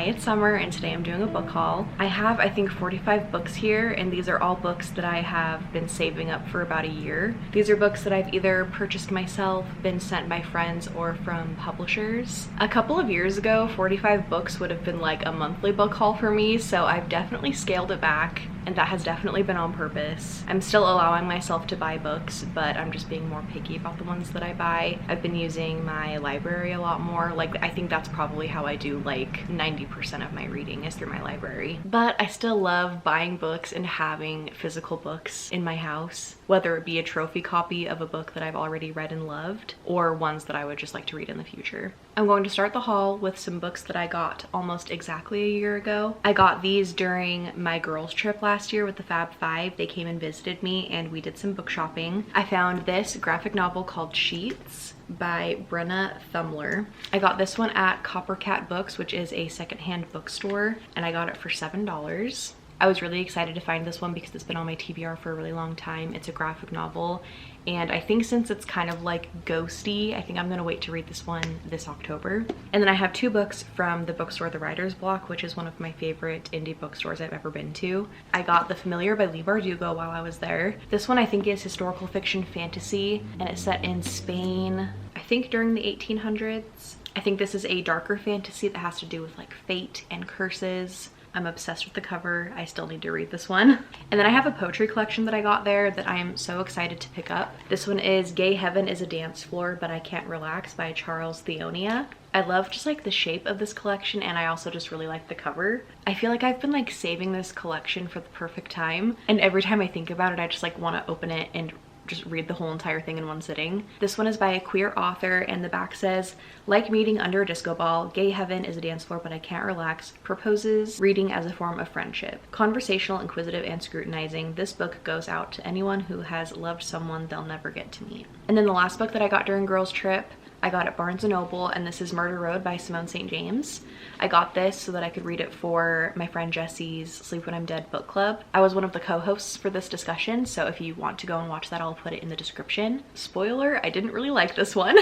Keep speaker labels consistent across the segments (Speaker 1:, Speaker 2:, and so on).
Speaker 1: it's Summer and today I'm doing a book haul. I have, I think, 45 books here, and these are all books that I have been saving up for about a year. These are books that I've either purchased myself, been sent by friends, or from publishers. A couple of years ago, 45 books would have been like a monthly book haul for me, so I've definitely scaled it back, and that has definitely been on purpose. I'm still allowing myself to buy books, but I'm just being more picky about the ones that I buy. I've been using my library a lot more. Like, I think that's probably how I do like 90% of my reading is through my library. But I still love buying books and having physical books in my house, whether it be a trophy copy of a book that I've already read and loved, or ones that I would just like to read in the future. I'm going to start the haul with some books that I got almost exactly a year ago. I got these during my girls trip last year with the Fab Five. They came and visited me and we did some book shopping. I found this graphic novel called Sheets by Brenna Thumler. I got this one at Coppercat Books, which is a secondhand bookstore, and I got it for $7. I was really excited to find this one because it's been on my TBR for a really long time. It's a graphic novel, and I think since it's kind of like ghosty, I think I'm gonna wait to read this one this October. And then I have two books from the bookstore The Writer's Block, which is one of my favorite indie bookstores I've ever been to. I got The Familiar by Leigh Bardugo while I was there. This one I think is historical fiction fantasy, and it's set in Spain, I think during the 1800s. I think this is a darker fantasy that has to do with like fate and curses. I'm obsessed with the cover. I still need to read this one. And then I have a poetry collection that I got there that I am so excited to pick up. This one is Gay Heaven is a Dance Floor, But I Can't Relax by Charles Theonia. I love just like the shape of this collection, and I also just really like the cover. I feel like I've been like saving this collection for the perfect time, and every time I think about it, I just like want to open it and just read the whole entire thing in one sitting. This one is by a queer author, and the back says, like meeting under a disco ball, Gay Heaven is a dance floor, but I can't relax, proposes reading as a form of friendship. Conversational, inquisitive, and scrutinizing, this book goes out to anyone who has loved someone they'll never get to meet. And then the last book that I got during girls trip, I got at Barnes & Noble, and this is Murder Road by Simone St. James. I got this so that I could read it for my friend Jessie's Sleep When I'm Dead book club. I was one of the co-hosts for this discussion, so if you want to go and watch that, I'll put it in the description. Spoiler, I didn't really like this one,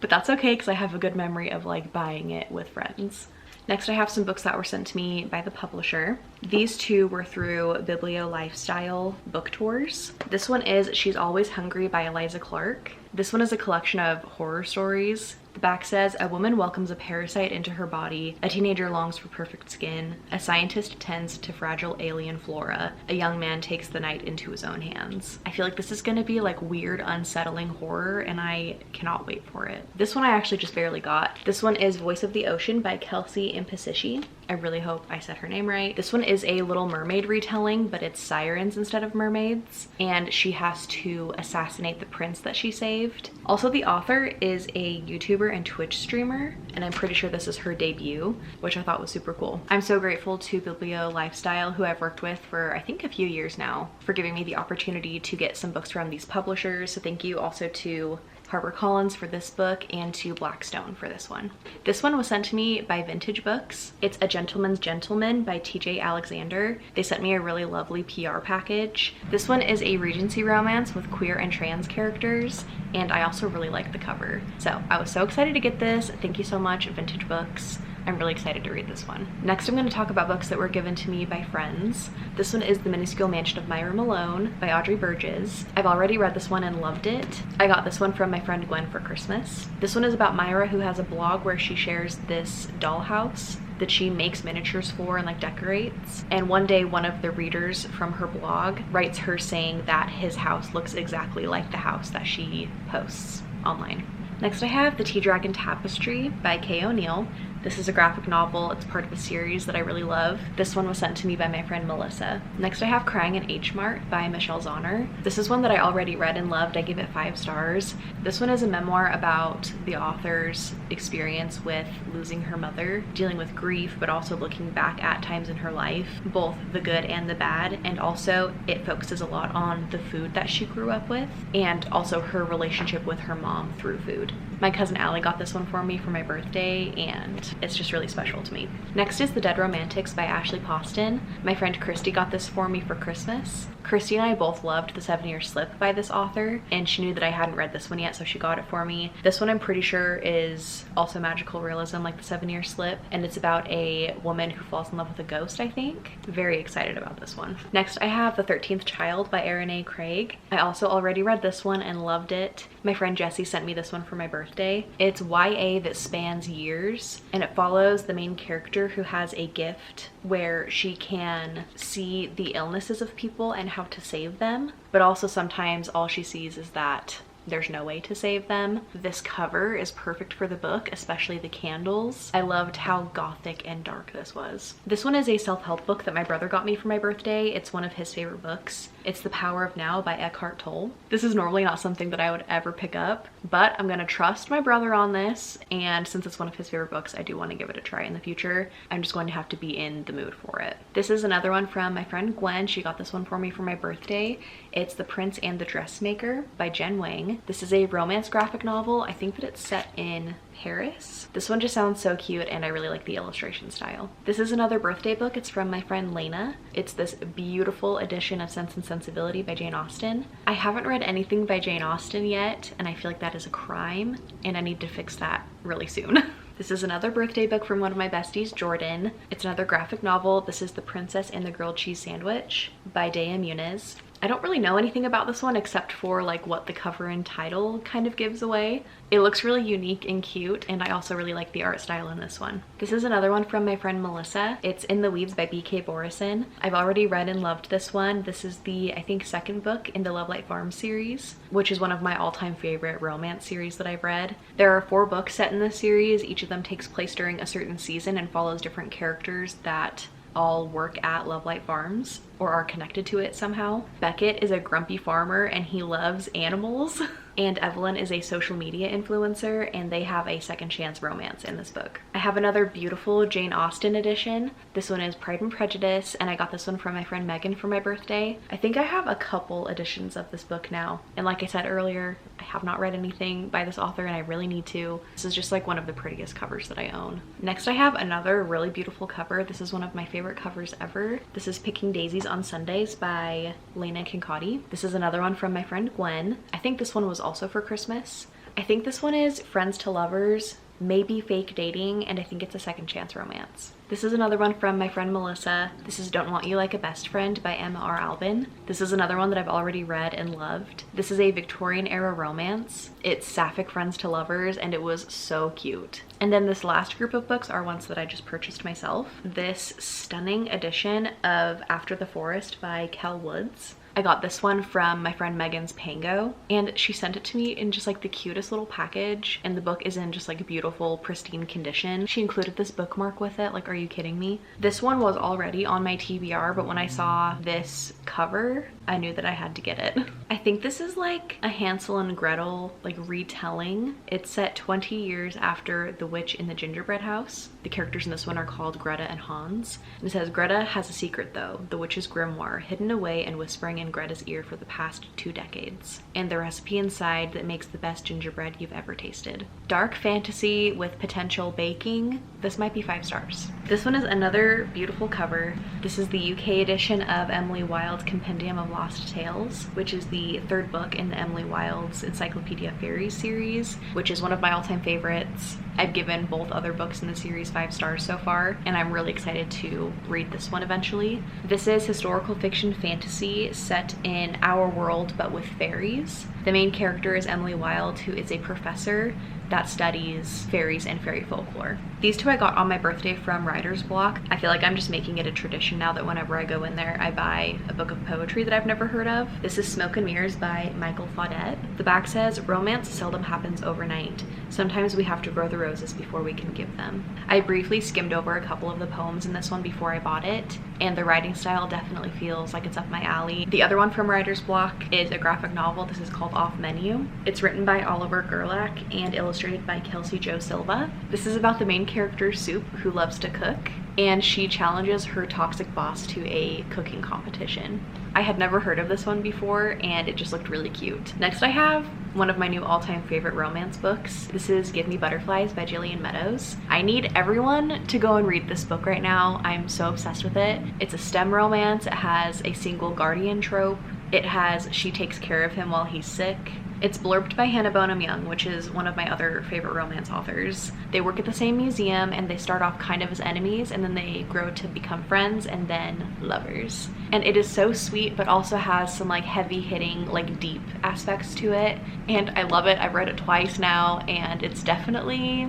Speaker 1: but that's okay because I have a good memory of like buying it with friends. Next, I have some books that were sent to me by the publisher. These two were through Biblio Lifestyle book tours. This one is She's Always Hungry by Eliza Clark. This one is a collection of horror stories. The back says, a woman welcomes a parasite into her body, a teenager longs for perfect skin, a scientist tends to fragile alien flora, a young man takes the night into his own hands. I feel like this is gonna be like weird, unsettling horror, and I cannot wait for it. This one I actually just barely got. This one is Voice of the Ocean by Kelsey Impasici. I really hope I said her name right. This one is a Little Mermaid retelling, but it's sirens instead of mermaids, and she has to assassinate the prince that she saved. Also, the author is a YouTuber and Twitch streamer, and I'm pretty sure this is her debut, which I thought was super cool. I'm so grateful to Biblio Lifestyle, who I've worked with for I think a few years now, for giving me the opportunity to get some books from these publishers. So thank you also to HarperCollins for this book and to Blackstone for this one. This one was sent to me by Vintage Books. It's A Gentleman's Gentleman by TJ Alexander. They sent me a really lovely PR package. This one is a Regency romance with queer and trans characters, and I also really like the cover. So I was so excited to get this. Thank you so much, Vintage Books. I'm really excited to read this one. Next, I'm going to talk about books that were given to me by friends. This one is The Minuscule Mansion of Myra Malone by Audrey Burgess. I've already read this one and loved it. I got this one from my friend Gwen for Christmas. This one is about Myra, who has a blog where she shares this dollhouse that she makes miniatures for and like decorates. And one day, one of the readers from her blog writes her saying that his house looks exactly like the house that she posts online. Next, I have The Tea Dragon Tapestry by Kay O'Neill. This is a graphic novel. It's part of a series that I really love. This one was sent to me by my friend Melissa. Next, I have Crying in H Mart by Michelle Zauner. This is one that I already read and loved. I give it 5 stars. This one is a memoir about the author's experience with losing her mother, dealing with grief, but also looking back at times in her life, both the good and the bad. And also it focuses a lot on the food that she grew up with, and also her relationship with her mom through food. My cousin Allie got this one for me for my birthday, and it's just really special to me. Next is The Dead Romantics by Ashley Poston. My friend Christy got this for me for Christmas. Christy and I both loved The 7-Year Slip by this author, and she knew that I hadn't read this one yet, so she got it for me. This one I'm pretty sure is also magical realism like The 7-Year Slip, and it's about a woman who falls in love with a ghost, I think. Very excited about this one. Next, I have The 13th Child by Erin A. Craig. I also already read this one and loved it. My friend Jessie sent me this one for my birthday. It's YA that spans years, and it follows the main character who has a gift where she can see the illnesses of people and how to save them, but also sometimes all she sees is that there's no way to save them. This cover is perfect for the book, especially the candles. I loved how gothic and dark this was. This one is a self-help book that my brother got me for my birthday. It's one of his favorite books. It's The Power of Now by Eckhart Tolle. This is normally not something that I would ever pick up, but I'm gonna trust my brother on this, and since it's one of his favorite books, I do want to give it a try in the future. I'm just going to have to be in the mood for it. This is another one from my friend Gwen. She got this one for me for my birthday. It's The Prince and the Dressmaker by Jen Wang. This is a romance graphic novel. I think that it's set in Paris. This one just sounds so cute, and I really like the illustration style. This is another birthday book. It's from my friend Lena. It's this beautiful edition of Sense and Sensibility by Jane Austen. I haven't read anything by Jane Austen yet, and I feel like that is a crime, and I need to fix that really soon. This is another birthday book from one of my besties, Jordan. It's another graphic novel. This is The Princess and the Grilled Cheese Sandwich by Dea Muniz. I don't really know anything about this one except for like what the cover and title kind of gives away. It looks really unique and cute, and I also really like the art style in this one. This is another one from my friend Melissa. It's In the Weeds by B.K. Borison. I've already read and loved this one. This is the, I think, second book in the Lovelight Farms series, which is one of my all-time favorite romance series that I've read. There are 4 books set in this series. Each of them takes place during a certain season and follows different characters that all work at Lovelight Farms or are connected to it somehow. Beckett is a grumpy farmer and he loves animals. And Evelyn is a social media influencer, and they have a second chance romance in this book. I have another beautiful Jane Austen edition. This one is Pride and Prejudice, and I got this one from my friend Megan for my birthday. I think I have a couple editions of this book now, and like I said earlier, I have not read anything by this author and I really need to. This is just like one of the prettiest covers that I own. Next, I have another really beautiful cover. This is one of my favorite covers ever. This is Picking Daisies on Sundays by Lena Kincotti. This is another one from my friend Gwen. I think this one was also for Christmas. I think this one is Friends to Lovers, maybe Fake Dating, and I think it's a second chance romance. This is another one from my friend Melissa. This is Don't Want You Like a Best Friend by Emma R. Albin. This is another one that I've already read and loved. This is a Victorian era romance. It's Sapphic Friends to Lovers, and it was so cute. And then this last group of books are ones that I just purchased myself. This stunning edition of After the Forest by Kel Woods. I got this one from my friend Megan's Pango, and she sent it to me in just like the cutest little package, and the book is in just like beautiful pristine condition. She included this bookmark with it. Like, are you kidding me? This one was already on my TBR, but when I saw this cover, I knew that I had to get it. I think this is like a Hansel and Gretel like retelling. It's set 20 years after The Witch in the Gingerbread House. The characters in this one are called Greta and Hans. And it says, Greta has a secret though, the witch's grimoire, hidden away and whispering in Greta's ear for the past 2 decades. And the recipe inside that makes the best gingerbread you've ever tasted. Dark fantasy with potential baking. This might be 5 stars. This one is another beautiful cover. This is the UK edition of Emily Wilde's Compendium of Lost Tales, which is the 3rd book in the Emily Wilde's Encyclopedia Fairies series, which is one of my all-time favorites. I've given both other books in the series 5 stars so far, and I'm really excited to read this one eventually. This is historical fiction fantasy set in our world but with fairies. The main character is Emily Wilde, who is a professor that studies fairies and fairy folklore. These 2 I got on my birthday from Writer's Block. I feel like I'm just making it a tradition now that whenever I go in there, I buy a book of poetry that I've never heard of. This is Smoke and Mirrors by Michael Faudet. The back says, romance seldom happens overnight. Sometimes we have to grow the roses before we can give them. I briefly skimmed over a couple of the poems in this one before I bought it, and the writing style definitely feels like it's up my alley. The other one from Writer's Block is a graphic novel. This is called Off Menu. It's written by Oliver Gerlach and illustrated by Kelsey Jo Silva. This is about the main character, Soup, who loves to cook. and she challenges her toxic boss to a cooking competition. I had never heard of this one before, and it just looked really cute. Next I have one of my new all-time favorite romance books. This is Give Me Butterflies by Jillian Meadows. I need everyone to go and read this book right now. I'm so obsessed with it. It's a STEM romance. It has a single guardian trope. It has she takes care of him while he's sick. It's blurbed by Hannah Bonham Young, which is one of my other favorite romance authors. They work at the same museum and they start off kind of as enemies, and then they grow to become friends and then lovers. And it is so sweet, but also has some like heavy hitting, like deep aspects to it. And I love it. I've read it twice now, and it's definitely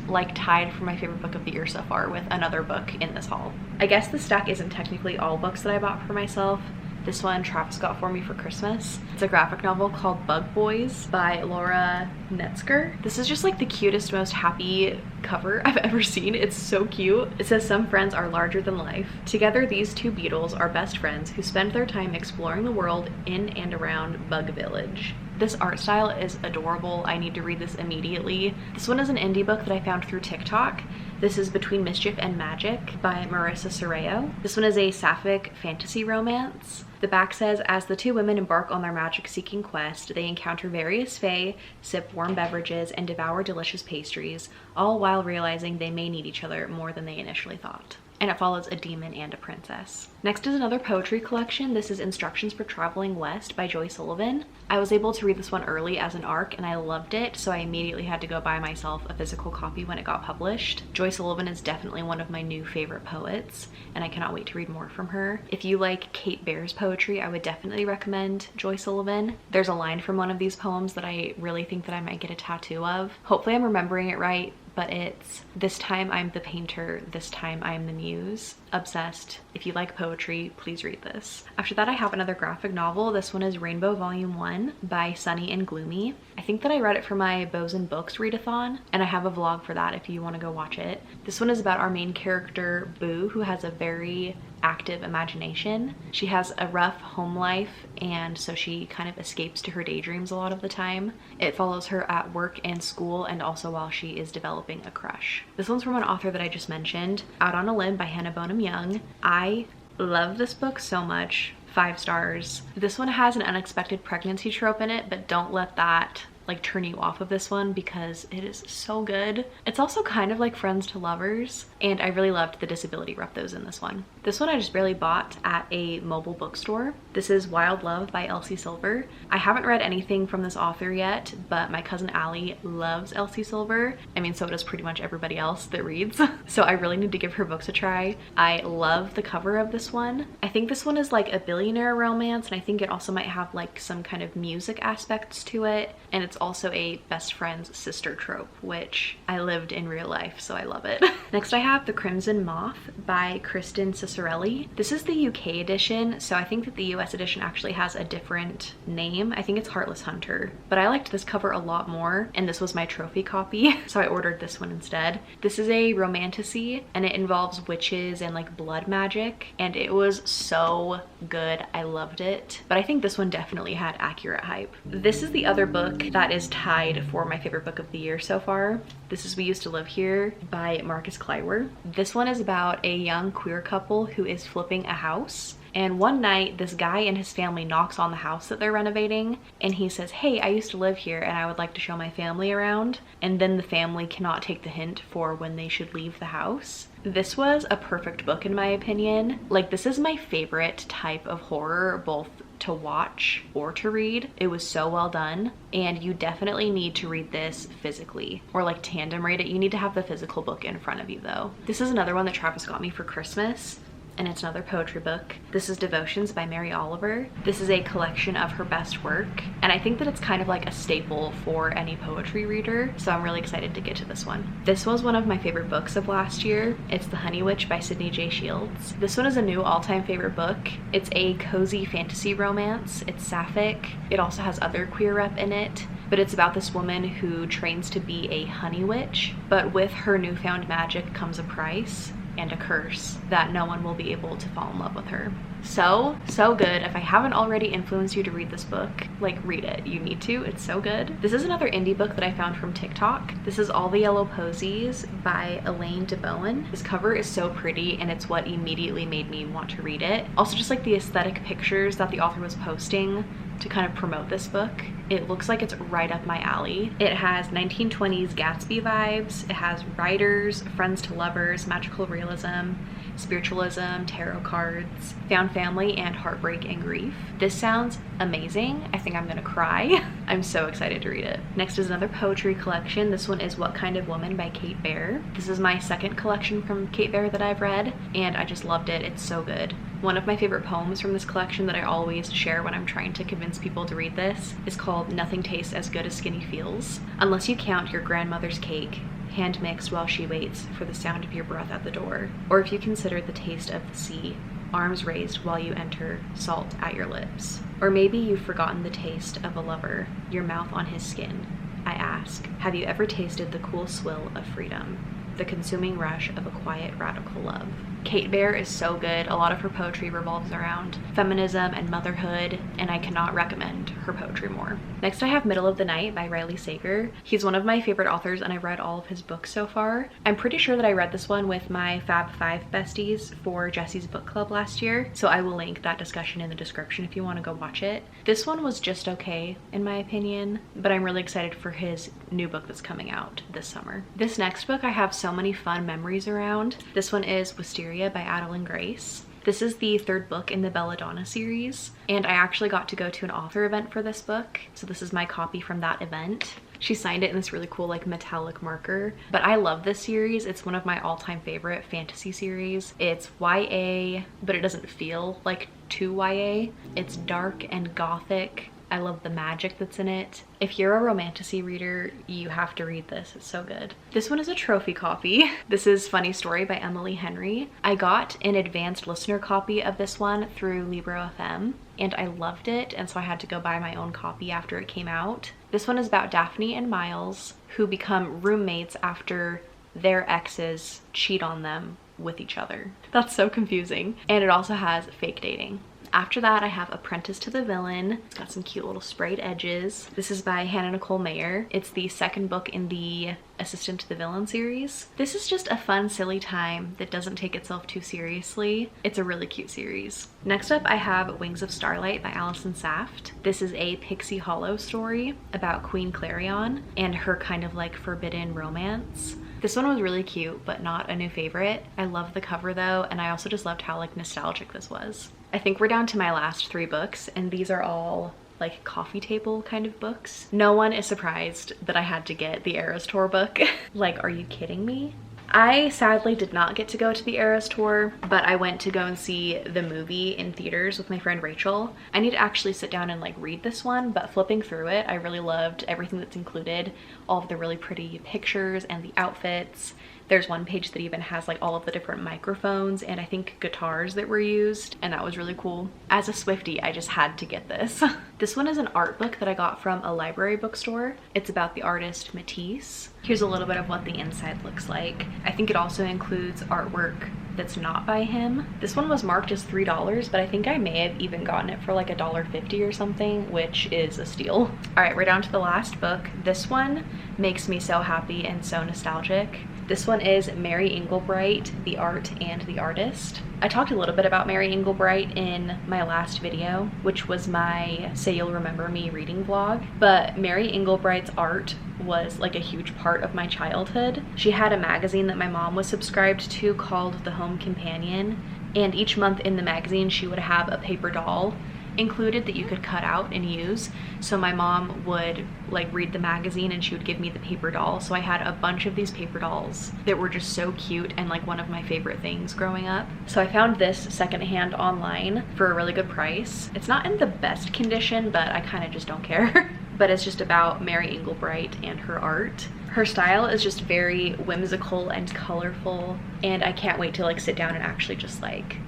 Speaker 1: like tied for my favorite book of the year so far with another book in this haul. I guess the stack isn't technically all books that I bought for myself. This one Travis got for me for Christmas. It's a graphic novel called Bug Boys by Laura Netzger. This is just like the cutest, most happy cover I've ever seen. It's so cute. It says some friends are larger than life. Together, these two beetles are best friends who spend their time exploring the world in and around Bug Village. This art style is adorable. I need to read this immediately. This one is an indie book that I found through TikTok. This is Between Mischief and Magic by Marissa Sorreo. This one is a sapphic fantasy romance. The back says, as the two women embark on their magic-seeking quest, they encounter various fae, sip warm beverages, and devour delicious pastries, all while realizing they may need each other more than they initially thought. And it follows a demon and a princess. Next is another poetry collection. This is Instructions for Traveling West by Joy Sullivan. I was able to read this one early as an ARC and I loved it, so I immediately had to go buy myself a physical copy when it got published. Joy Sullivan is definitely one of my new favorite poets, and I cannot wait to read more from her. If you like Kate Baer's poetry, I would definitely recommend Joy Sullivan. There's a line from one of these poems that I really think that I might get a tattoo of. Hopefully I'm remembering it right, but it's, this time I'm the painter, this time I'm the muse. Obsessed. If you like poetry, please read this. After that, I have another graphic novel. This one is Rainbow Volume 1 by Sunny and Gloomy. I think that I read it for my Bows and Books readathon, and I have a vlog for that if you want to go watch it. This one is about our main character, Boo, who has a very active imagination. She has a rough home life, and so she kind of escapes to her daydreams a lot of the time. It follows her at work and school, and also while she is developing a crush. This one's from an author that I just mentioned, Out on a Limb by Hannah Bonham Young. I love this book so much. 5 stars. This one has an unexpected pregnancy trope in it, but don't let that like turn you off of this one because it is so good. It's also kind of like Friends to Lovers, and I really loved the disability rep that was in this one. This one I just barely bought at a mobile bookstore. This is Wild Love by Elsie Silver. I haven't read anything from this author yet, but my cousin Allie loves Elsie Silver. I mean, so does pretty much everybody else that reads. So I really need to give her books a try. I love the cover of this one. I think this one is like a billionaire romance, and I think it also might have like some kind of music aspects to it, and it's also a best friend's sister trope, which I lived in real life, so I love it. Next I have The Crimson Moth by Kristen Cicerelli. This is the UK edition, so I think that the US edition actually has a different name. I think it's Heartless Hunter, but I liked this cover a lot more, and this was my trophy copy, so I ordered this one instead. This is a romantasy, and it involves witches and like blood magic, and it was so good. I loved it, but I think this one definitely had accurate hype. This is the other book that is tied for my favorite book of the year so far. This is We Used to Live Here by Marcus Kleiwer. This one is about a young queer couple who is flipping a house. And one night, this guy and his family knocks on the house that they're renovating, and he says, hey, I used to live here and I would like to show my family around. And then the family cannot take the hint for when they should leave the house. This was a perfect book in my opinion. Like, this is my favorite type of horror, both to watch or to read. It was so well done, and you definitely need to read this physically or like tandem read it. You need to have the physical book in front of you though. This is another one that Travis got me for Christmas, and it's another poetry book. This is Devotions by Mary Oliver. This is a collection of her best work, and I think that it's kind of like a staple for any poetry reader, so I'm really excited to get to this one. This was one of my favorite books of last year. It's The Honey Witch by Sydney J. Shields. This one is a new all-time favorite book. It's a cozy fantasy romance. It's sapphic. It also has other queer rep in it, but it's about this woman who trains to be a honey witch, but with her newfound magic comes a price and a curse that no one will be able to fall in love with her. So good. If I haven't already influenced you to read this book, like, read it. You need to. It's so good. This is another indie book that I found from TikTok. This is All the Yellow Posies by Elaine DeBowen. This cover is so pretty, and it's what immediately made me want to read it. Also, just like the aesthetic pictures that the author was posting to kind of promote this book, it looks like it's right up my alley. It has 1920s Gatsby vibes. It has writers, friends to lovers, magical realism, spiritualism, tarot cards, found family, and heartbreak and grief. This sounds amazing. I think I'm gonna cry. I'm so excited to read it. Next is another poetry collection. This one is What Kind of Woman by Kate Baer. This is my second collection from Kate Baer that I've read, and I just loved it. It's so good. One of my favorite poems from this collection that I always share when I'm trying to convince people to read this is called Nothing Tastes as Good as Skinny Feels. Unless you count your grandmother's cake, hand mixed while she waits for the sound of your breath at the door, or if you consider the taste of the sea, arms raised while you enter, salt at your lips. Or maybe you've forgotten the taste of a lover, your mouth on his skin. I ask, have you ever tasted the cool swill of freedom, the consuming rush of a quiet, radical love? Kate Baer is so good. A lot of her poetry revolves around feminism and motherhood, and I cannot recommend her poetry more. Next, I have Middle of the Night by Riley Sager. He's one of my favorite authors, and I've read all of his books so far. I'm pretty sure that I read this one with my Fab 5 besties for Jesse's book club last year, so I will link that discussion in the description if you want to go watch it. This one was just okay, in my opinion, but I'm really excited for his new book that's coming out this summer. This next book I have so many fun memories around. This one is Wisteria by Adeline Grace. This is the third book in the Belladonna series, and I actually got to go to an author event for this book, so this is my copy from that event. She signed it in this really cool like metallic marker, but I love this series. It's one of my all-time favorite fantasy series. It's YA, but it doesn't feel like too YA. It's dark and gothic. I love the magic that's in it. If you're a romantasy reader, you have to read this. It's so good. This one is a trophy copy. This is Funny Story by Emily Henry. I got an advanced listener copy of this one through Libro.fm, and I loved it, and so I had to go buy my own copy after it came out. This one is about Daphne and Miles, who become roommates after their exes cheat on them with each other. That's so confusing. And it also has fake dating. After that, I have Apprentice to the Villain. It's got some cute little sprayed edges. This is by Hannah Nicole Mayer. It's the second book in the Assistant to the Villain series. This is just a fun, silly time that doesn't take itself too seriously. It's a really cute series. Next up, I have Wings of Starlight by Allison Saft. This is a Pixie Hollow story about Queen Clarion and her kind of like forbidden romance. This one was really cute, but not a new favorite. I love the cover though, and I also just loved how like nostalgic this was. I think we're down to my last 3 books, and these are all like coffee table kind of books. No one is surprised that I had to get the Eras Tour book. Like, are you kidding me? I sadly did not get to go to the Eras Tour, but I went to go and see the movie in theaters with my friend Rachel. I need to actually sit down and like read this one, but flipping through it, I really loved everything that's included, all of the really pretty pictures and the outfits. There's one page that even has like all of the different microphones and I think guitars that were used, and that was really cool. As a Swiftie, I just had to get this. This one is an art book that I got from a library bookstore. It's about the artist Matisse. Here's a little bit of what the inside looks like. I think it also includes artwork that's not by him. This one was marked as $3, but I think I may have even gotten it for like $1.50 or something, which is a steal. All right, we're down to the last book. This one makes me so happy and so nostalgic. This one is Mary Englebright, The Art and the Artist. I talked a little bit about Mary Englebright in my last video, which was my Say You'll Remember Me reading vlog, but Mary Englebright's art was like a huge part of my childhood. She had a magazine that my mom was subscribed to called The Home Companion, and each month in the magazine she would have a paper doll included that you could cut out and use. So my mom would like read the magazine and she would give me the paper doll. So I had a bunch of these paper dolls that were just so cute and like one of my favorite things growing up. So I found this secondhand online for a really good price. It's not in the best condition, but I kind of just don't care. But it's just about Mary Englebright and her art. Her style is just very whimsical and colorful, and I can't wait to like sit down and actually just like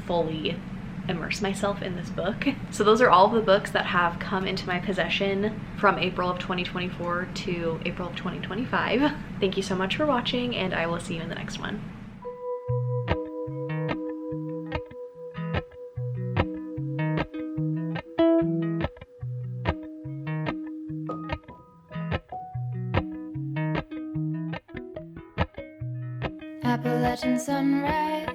Speaker 1: fully immerse myself in this book. So those are all of the books that have come into my possession from April of 2024 to April of 2025. Thank you so much for watching, and I will see you in the next one.
Speaker 2: Appalachian sunrise.